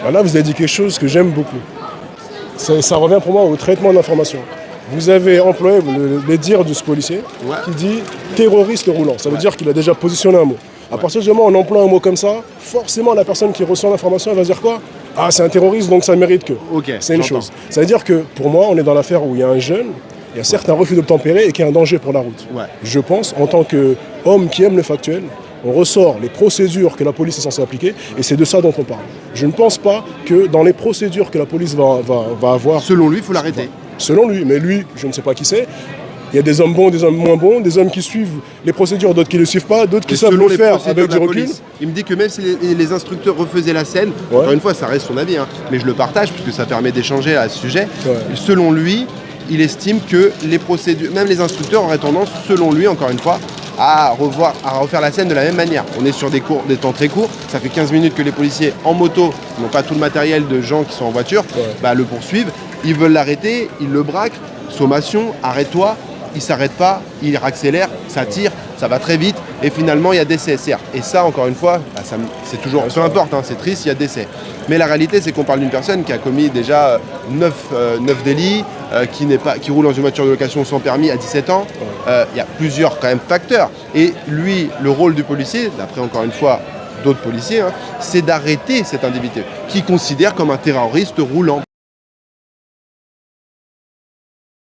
Alors là, vous avez dit quelque chose que j'aime beaucoup. Ça revient pour moi au traitement de l'information. Vous avez employé les dires de ce policier qui dit terroriste roulant. Ça veut dire qu'il a déjà positionné un mot. À partir du moment où on emploie un mot comme ça, forcément la personne qui reçoit l'information, elle va dire quoi? Ah, c'est un terroriste, donc ça mérite que. C'est une chose. Ça veut dire que pour moi, on est dans l'affaire où il y a un jeune, il y a certes un refus d'obtempérer et qui est un danger pour la route. Je pense, en tant qu'homme qui aime le factuel, on ressort les procédures que la police est censée appliquer et c'est de ça dont on parle. Je ne pense pas que dans les procédures que la police va avoir... Selon lui, il faut l'arrêter. Selon lui, mais lui, je ne sais pas qui c'est. Il y a des hommes bons, des hommes moins bons, des hommes qui suivent les procédures, d'autres qui ne les suivent pas, d'autres qui savent le faire avec du recul. Il me dit que même si les instructeurs refaisaient la scène, encore une fois, ça reste son avis, hein, mais je le partage puisque ça permet d'échanger à ce sujet. Selon lui, il estime que les procédures, même les instructeurs auraient tendance, selon lui, encore une fois, à refaire la scène de la même manière. On est sur des temps très courts, ça fait 15 minutes que les policiers en moto, qui n'ont pas tout le matériel de gens qui sont en voiture, le poursuivent, ils veulent l'arrêter, ils le braquent, sommation, arrête-toi, il s'arrête pas, il accélère, ça tire, ça va très vite, et finalement il y a décès. Et ça, encore une fois, c'est toujours, peu importe, hein, c'est triste, il y a décès. Mais la réalité, c'est qu'on parle d'une personne qui a commis déjà 9 délits, qui roule dans une voiture de location sans permis à 17 ans. Il y a plusieurs quand même facteurs. Et lui, le rôle du policier, d'après encore une fois d'autres policiers, c'est d'arrêter cet individu, qui considère comme un terroriste roulant.